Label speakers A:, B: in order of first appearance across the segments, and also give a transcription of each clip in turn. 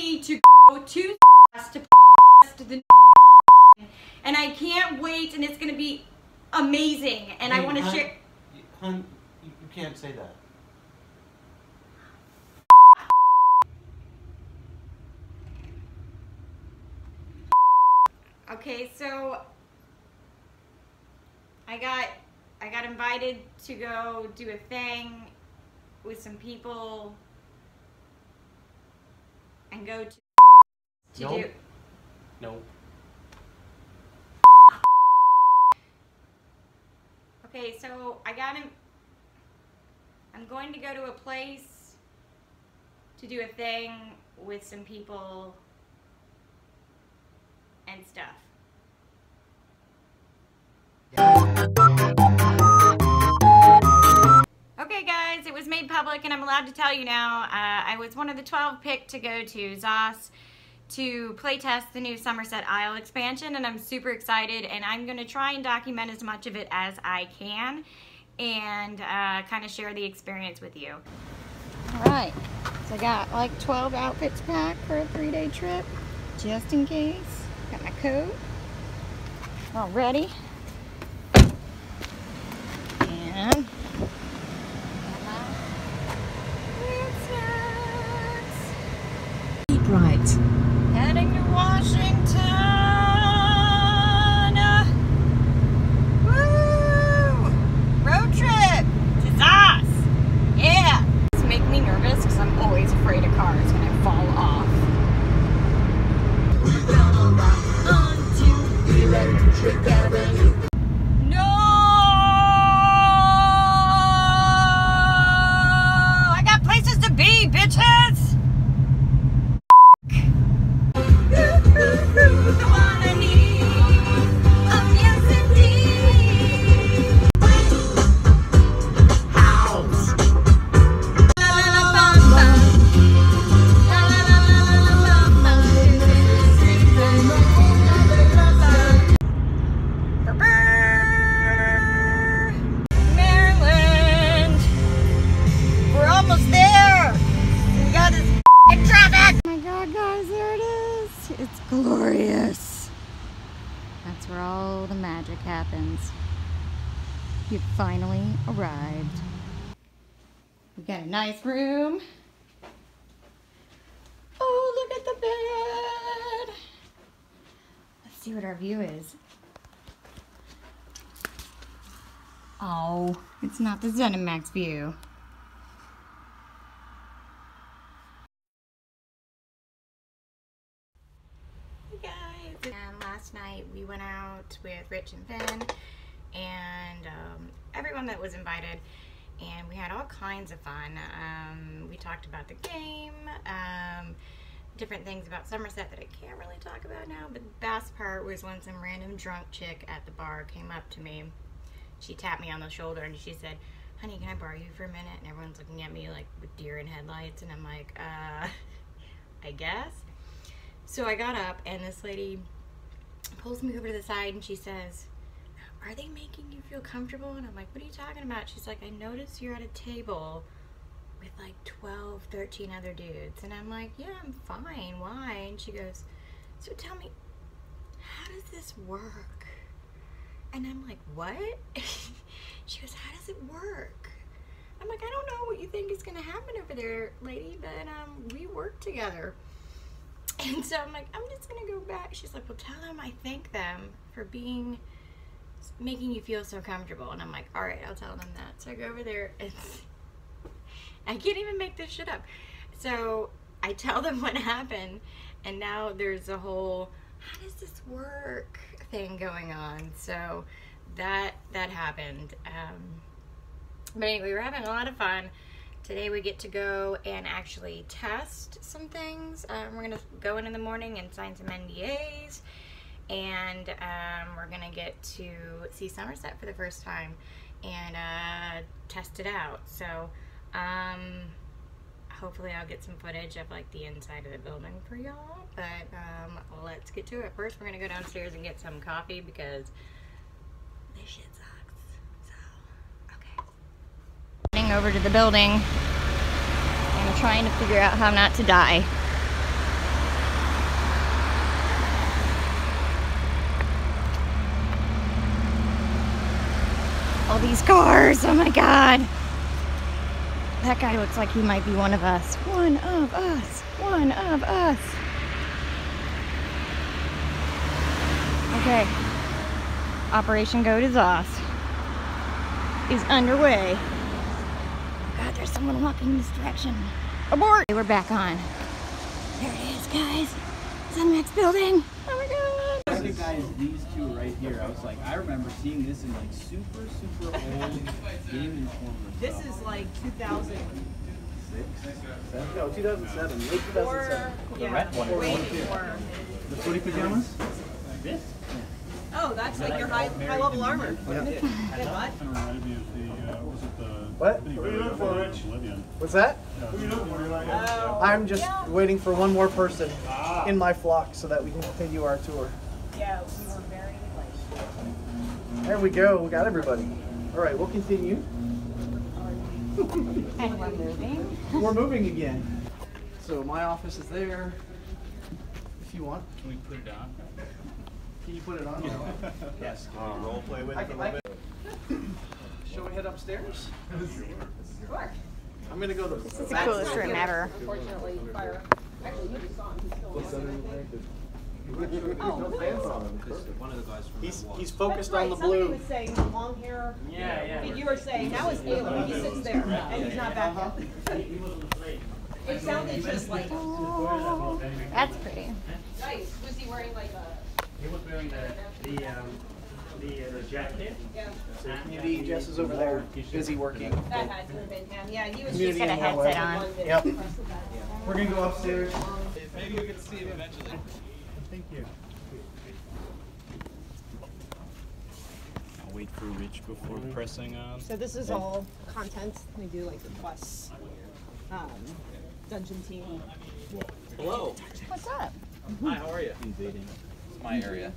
A: me to go to the and I can't wait, and it's gonna be amazing, and I want to share.
B: Hun, you can't say that.
A: Okay, so I got invited to go do a thing with some people and go to
B: Nope.
A: do.
B: No.
A: Okay, so I'm going to go to a place to do a thing with some people and stuff. Okay guys, it was made public and I'm allowed to tell you now. I was one of the 12 picked to go to ZOS to playtest the new Summerset Isle expansion, and I'm super excited, and I'm going to try and document as much of it as I can and kind of share the experience with you. Alright, so I got like 12 outfits packed for a 3-day trip, just in case. Got my coat all ready. And
C: keep right.
A: Heading to Washington. Woo! Road trip to ZOS. Yeah. It's making me nervous because I'm always afraid of cars when I fall off. We're gonna rock onto Electric Avenue. No! I got places to be, bitches! It's glorious. That's where all the magic happens. You've finally arrived. We got a nice room. Oh, look at the bed. Let's see what our view is. Oh, it's not the ZeniMax view. And last night we went out with Rich and Ben and everyone that was invited, and we had all kinds of fun. We talked about the game, different things about Summerset that I can't really talk about now, but the best part was when some random drunk chick at the bar came up to me. She tapped me on the shoulder and she said, "Honey, can I borrow you for a minute?" And everyone's looking at me like with deer in headlights, and I'm like, I guess. So I got up and this lady pulls me over to the side and she says, "Are they making you feel comfortable?" And I'm like, "What are you talking about?" She's like, "I noticed you're at a table with like 12, 13 other dudes." And I'm like, "Yeah, I'm fine. Why?" And she goes, "So tell me, how does this work?" And I'm like, "What?" She goes, "How does it work?" I'm like, "I don't know what you think is gonna happen over there, lady, but we work together." And so I'm like, "I'm just gonna go back." She's like, "Well, tell them I thank them for making you feel so comfortable." And I'm like, "All right, I'll tell them that." So I go over there, and I can't even make this shit up. So I tell them what happened, and now there's a whole "how does this work" thing going on. So that happened. But anyway, we're having a lot of fun. Today we get to go and actually test some things. We're going to go in the morning and sign some NDAs, and we're going to get to see Summerset for the first time and test it out. So hopefully I'll get some footage of like the inside of the building for y'all, but let's get to it. First we're going to go downstairs and get some coffee because this shit sucks. So, okay. Heading over to the building and trying to figure out how not to die. All these cars, oh my god. That guy looks like he might be one of us. One of us. One of us. Okay. Operation Go to ZOS is underway. Oh god, there's someone walking this direction. Abort! We're back on. There it is, guys. ZeniMax building. Oh my god.
C: I recognize these two right here. I was like, I remember seeing this in like super old Game Informer.
D: This is like 2006?
C: No, 2007, late 2007.
D: Yeah,
C: The red one.
D: way before.
C: The footy pajamas? This?
D: Oh, that's like your high level armor.
C: Yeah.
D: Good, what?
E: What? What's that?
D: Oh,
E: I'm just waiting for one more person in my flock so that we can continue our tour.
D: yeah, we were very late.
E: There we go. We got everybody. All right, we'll continue.
A: And we're moving.
E: We're moving again. So my office is there. If you want.
C: Can we put it on?
E: Can you put it on?
C: Yes. Can we role play with it a little bit?
E: Shall we head upstairs?
D: Sure.
E: I'm gonna go to
A: This is the coolest room ever.
D: Unfortunately, fire. Actually, you saw him. He's still
B: One of the guys from
E: He's focused on the
D: Somebody
E: blue.
D: was saying long hair.
C: Yeah.
D: You were saying that was Ayla. He sits there and he's not back yet. It sounded just like.
A: Oh, that's pretty.
D: Nice. Was he wearing like a?
F: He was wearing the jacket.
D: Yeah.
E: Community Jess is over there, busy working.
D: That had to have been him. Yeah, he was
A: He's
D: just
A: got a headset on.
E: Yep. We're gonna go upstairs.
C: Maybe we can see him eventually.
E: Thank you.
C: I'll wait for Rich before pressing on.
D: So this is all content. We do like the quests, dungeon team.
B: Hello.
A: What's up?
B: Hi, how are you?
C: Invading.
B: It's my area.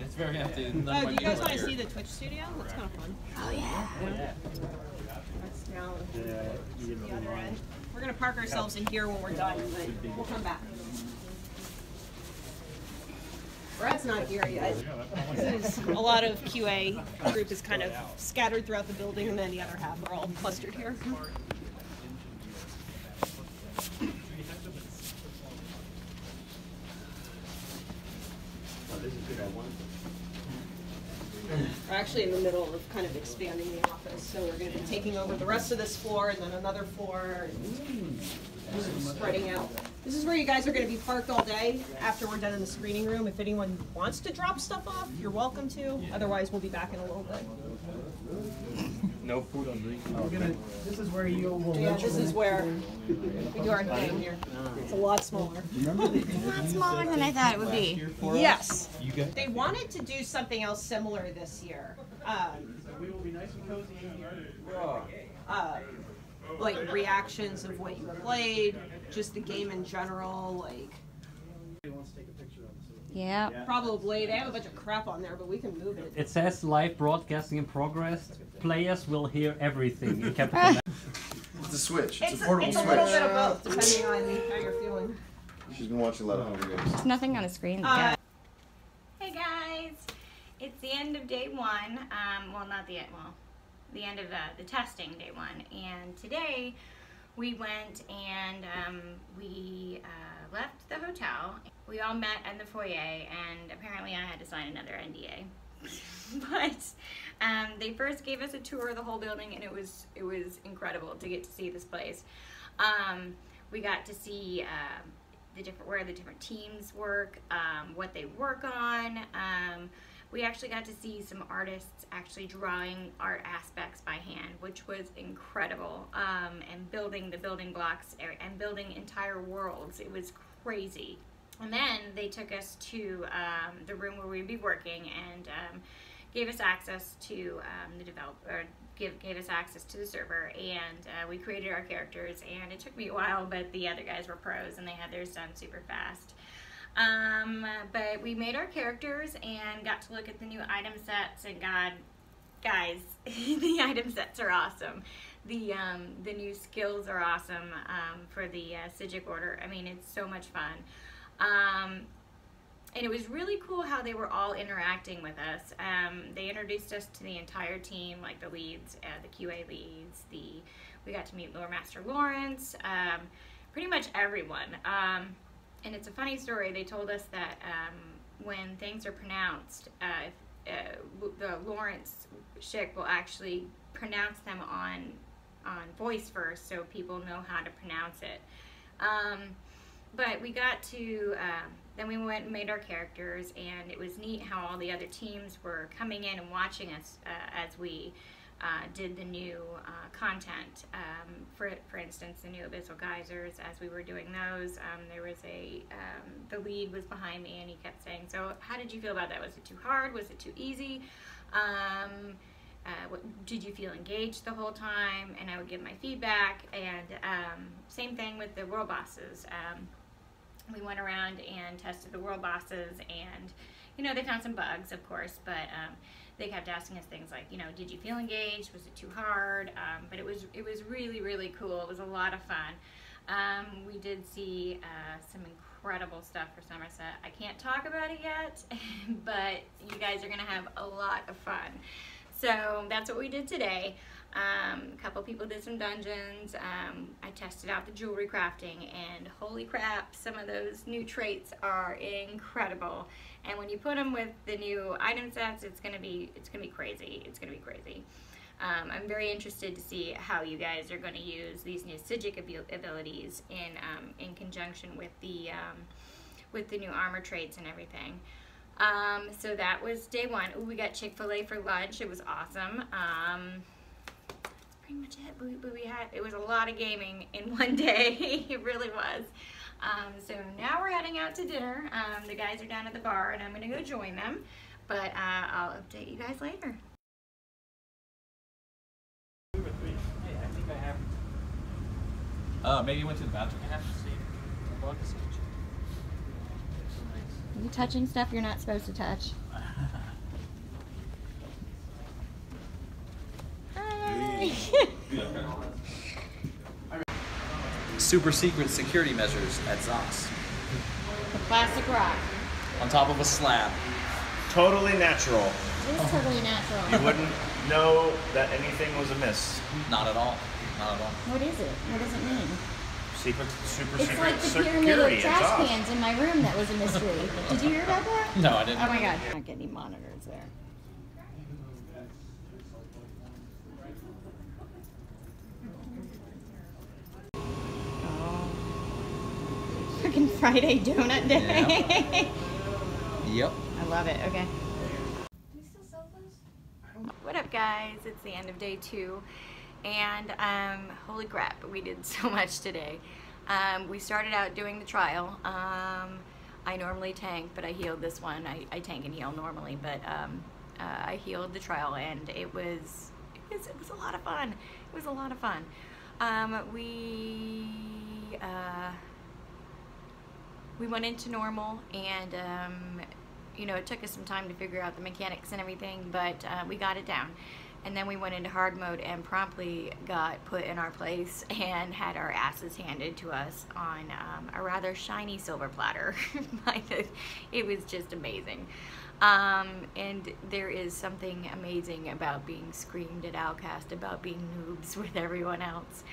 B: It's very empty. None
D: Oh,
B: of
D: do
B: my
D: you guys
B: people
D: want
B: are
D: to see
B: here.
D: the Twitch studio? That's kind of fun.
A: Oh yeah.
D: That's now the other end. We're gonna park ourselves in here when we're done, but we'll come back. Brad's not here yet. A lot of QA group is kind of scattered throughout the building, and then the other half are all clustered here. We're actually in the middle of kind of expanding the office, so we're going to be taking over the rest of this floor and then another floor, and spreading out. This is where you guys are going to be parked all day after we're done in the screening room. If anyone wants to drop stuff off, you're welcome to. Otherwise, we'll be back in a little bit.
C: No food or drink.
E: This is where you will.
D: Yeah, this is where we do our thing here. It's a lot smaller.
A: A lot smaller than I thought it would be.
D: Yes.
C: You guys?
D: They wanted to do something else similar this year.
E: We will be nice and cozy in here.
D: Like reactions of what you played, just the game in general, like
A: Yeah.
D: probably they have a bunch of crap on there, but we can move it.
F: It says live broadcasting in progress. Players will hear everything in capital.
G: It's a switch. It's,
D: It's
G: a portable
D: it's a
G: switch.
D: little bit of both, depending on how you're feeling.
G: She's been watching a lot of Hunger Games.
A: There's nothing on the screen.
D: Uh,
A: Hey guys, it's the end of day one. Well, not the end. Well, the end of the testing day one. And today we went and we left the hotel. We all met in the foyer, and apparently I had to sign another NDA. But they first gave us a tour of the whole building, and it was incredible to get to see this place. We got to see where the different teams work, what they work on. We actually got to see some artists actually drawing art aspects by hand, which was incredible, and building the building blocks and building entire worlds. It was crazy. And then they took us to the room where we'd be working, and gave us access to the developer, gave us access to the server, and we created our characters. And it took me a while, but the other guys were pros and they had theirs done super fast. But we made our characters and got to look at the new item sets, and guys, the item sets are awesome. The new skills are awesome for the Sijic order. I mean, it's so much fun. and it was really cool how they were all interacting with us. They introduced us to the entire team, like the leads, the QA leads. We got to meet Lore Master Lawrence, pretty much everyone. And it's a funny story. They told us that when things are pronounced, the Lawrence Schick will actually pronounce them on voice first, so people know how to pronounce it. But we got to, then we went and made our characters, and it was neat how all the other teams were coming in and watching us as we did the new content. For instance, the new Abyssal Geysers, as we were doing those, there was the lead was behind me, and he kept saying, so how did you feel about that? Was it too hard? Was it too easy? Did you feel engaged the whole time? And I would give my feedback, and same thing with the world bosses. We went around and tested the world bosses, and you know, they found some bugs, of course, but they kept asking us things like, you know, did you feel engaged? Was it too hard? But it was really, really cool. It was a lot of fun. We did see some incredible stuff for Summerset. I can't talk about it yet, but you guys are gonna have a lot of fun. So that's what we did today. A couple people did some dungeons. I tested out the jewelry crafting, and holy crap, some of those new traits are incredible. And when you put them with the new item sets, it's gonna be crazy. It's gonna be crazy. I'm very interested to see how you guys are going to use these new Psijic abilities in conjunction with the new armor traits and everything. So that was day one. Ooh, we got Chick-fil-A for lunch. It was awesome. That's pretty much it. It was a lot of gaming in one day. It really was. So now we're heading out to dinner. The guys are down at the bar, and I'm going to go join them. But I'll update you guys later.
B: Maybe you went to the bathroom. I have to see.
A: Are you touching stuff you're not supposed to touch? Hi!
E: Super secret security measures at ZOS.
A: The plastic rock.
E: On top of a slab.
H: Totally natural.
A: It is totally natural.
H: You wouldn't know that anything was amiss.
E: Not at all. Not at all.
A: What is it? What does it mean?
H: Super
A: It's
H: secret
A: like the pyramid
H: security
A: of
H: at
A: trash
H: ZOS.
A: cans in my room that was a mystery. Did you hear about that?
E: No, I didn't.
A: Oh my god. I don't get any monitors there. Oh. Freaking Friday donut day.
E: Yep.
A: I love it. Okay. What up, guys? It's the end of day 2. And holy crap, we did so much today. We started out doing the trial. I normally tank, but I healed this one. I tank and heal normally, but I healed the trial, and it was a lot of fun. It was a lot of fun. We went into normal, and you know, it took us some time to figure out the mechanics and everything, but we got it down. And then we went into hard mode and promptly got put in our place and had our asses handed to us on a rather shiny silver platter. It was just amazing. And there is something amazing about being screamed at Outcast, about being noobs with everyone else.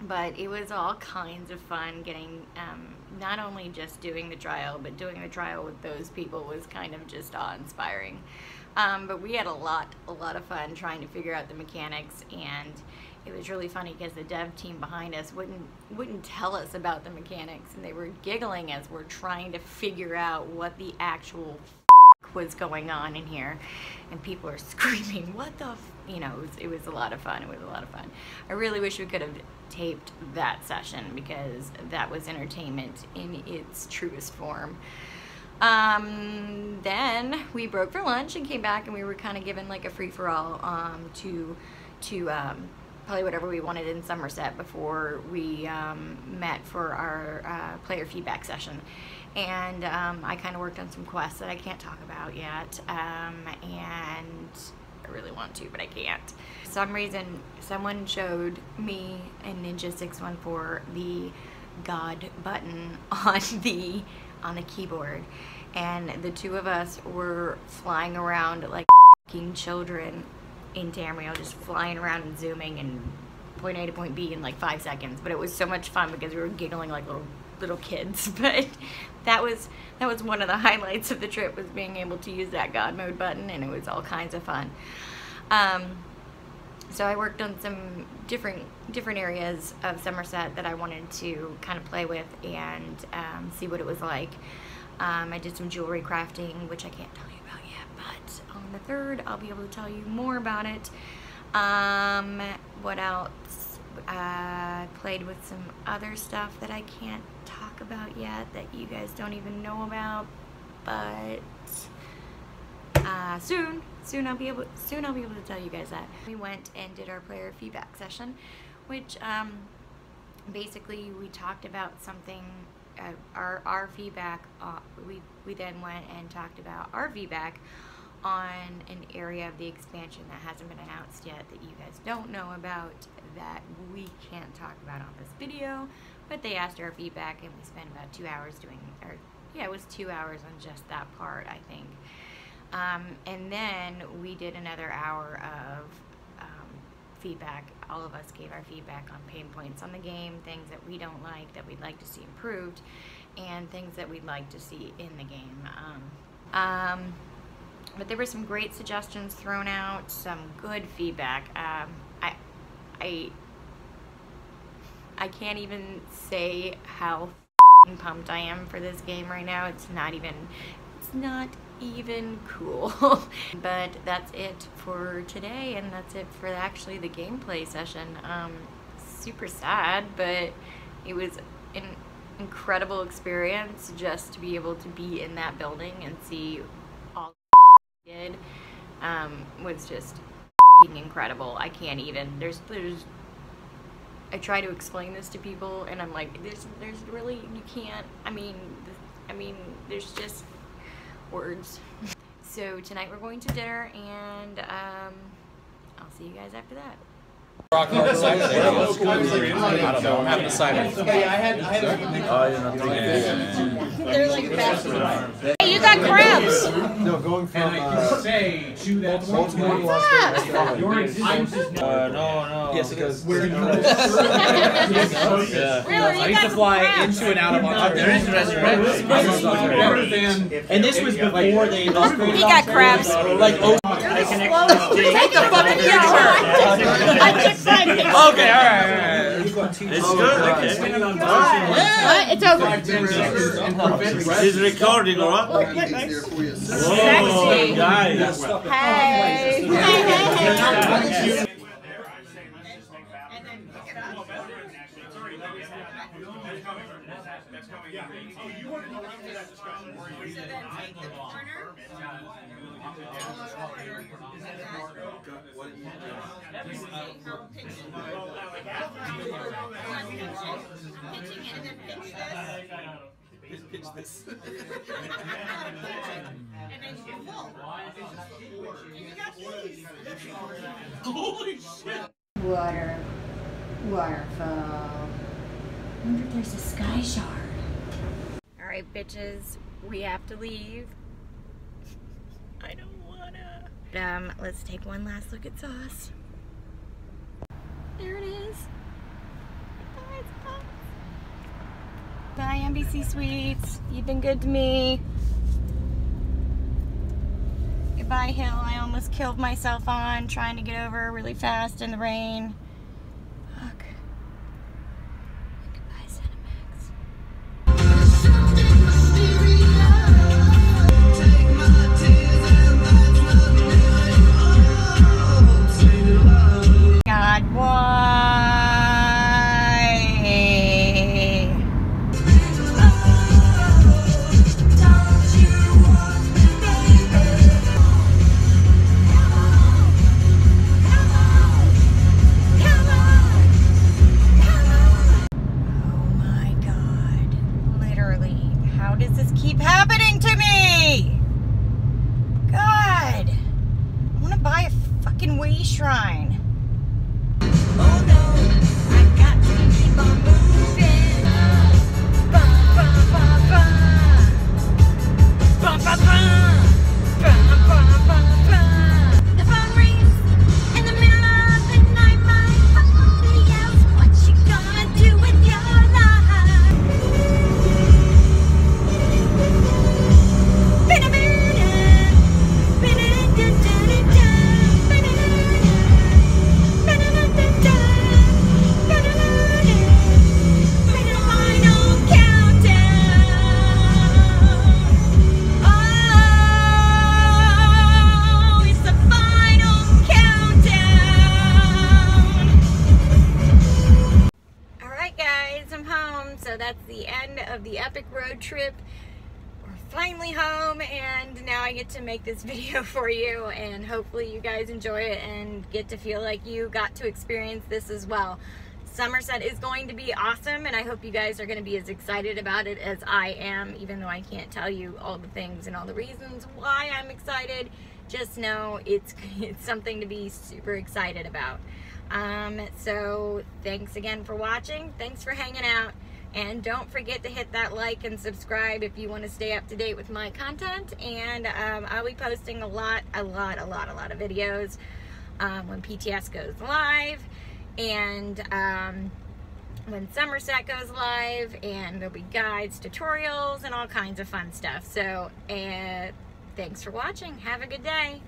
A: But it was all kinds of fun getting, not only just doing the trial, but doing the trial with those people was kind of just awe-inspiring. But we had a lot of fun trying to figure out the mechanics, and it was really funny because the dev team behind us wouldn't tell us about the mechanics, and they were giggling as we're trying to figure out what the actual was going on in here, and people are screaming, what the you know, it was a lot of fun. It was a lot of fun. I really wish we could have taped that session, because that was entertainment in its truest form. Then we broke for lunch and came back, and we were kind of given like a free-for-all to probably whatever we wanted in Summerset before we met for our player feedback session. And I kind of worked on some quests that I can't talk about yet, and I really want to, but I can't. For some reason, someone showed me and Ninja 614 the God button on the on the keyboard, and the two of us were flying around like f***ing children in Tamriel, just flying around and zooming and point A to point B in like 5 seconds. But it was so much fun because we were giggling like little kids. But that was one of the highlights of the trip, was being able to use that God mode button, and it was all kinds of fun. So I worked on some different areas of Summerset that I wanted to kind of play with and see what it was like. I did some jewelry crafting, which I can't tell you about yet, but on the 3rd I'll be able to tell you more about it. What else? Played with some other stuff that I can't talk about yet, that you guys don't even know about, but soon I'll be able to tell you guys that. We went and did our player feedback session, which basically we talked about something, our feedback. We then went and talked about our feedback on an area of the expansion that hasn't been announced yet, that you guys don't know about, that we can't talk about on this video. But they asked our feedback, and we spent about 2 hours doing, or yeah, it was 2 hours on just that part, I think. And then we did another hour of feedback. All of us gave our feedback on pain points on the game, things that we don't like, that we'd like to see improved, and things that we'd like to see in the game. But there were some great suggestions thrown out, some good feedback. I can't even say how pumped I am for this game right now. It's not even cool. But that's it for today, and that's it for actually the gameplay session. Super sad, but it was an incredible experience just to be able to be in that building and see all did. Was just incredible. I can't even, I try to explain this to people, and I'm like, there's really, you can't, I mean, there's just words. So tonight we're going to dinner, and I'll see you guys after that.
E: I don't know. I'm having a cider.
D: They're like best. Hey, you got crabs.
C: No, going from say to that
E: No. Yes, because
D: Really?
E: I used to fly into and out of Ontario. There is and this was before they upgraded.
D: He got crabs.
E: Like, oh,
D: Take the fucking picture. I just signed it.
E: okay, alright.
H: It's good, okay.
D: It's over.
H: He's recording, alright?
D: Sexy.
H: Guys.
D: Hey.
E: Pitch this. Holy shit!
A: Waterfall. I wonder if there's a sky shard. Alright, bitches, we have to leave. I don't wanna. Let's take one last look at ZOS. There it is. Bye, ZOS. Bye, NBC Suites. You've been good to me. Goodbye, hill I almost killed myself on trying to get over really fast in the rain. Fuck. Goodbye, ZeniMax. God, why? Shrine. Oh no, I got to keep on moving. Ba, ba, ba, ba. end of the epic road trip. We're finally home, and now I get to make this video for you, and hopefully you guys enjoy it and get to feel like you got to experience this as well. Summerset is going to be awesome, and I hope you guys are going to be as excited about it as I am, even though I can't tell you all the things and all the reasons why I'm excited. Just know it's something to be super excited about. So thanks again for watching. Thanks for hanging out. And don't forget to hit that like and subscribe if you want to stay up to date with my content. And I'll be posting a lot of videos when PTS goes live, and when Summerset goes live, and there'll be guides, tutorials, and all kinds of fun stuff. So thanks for watching. Have a good day.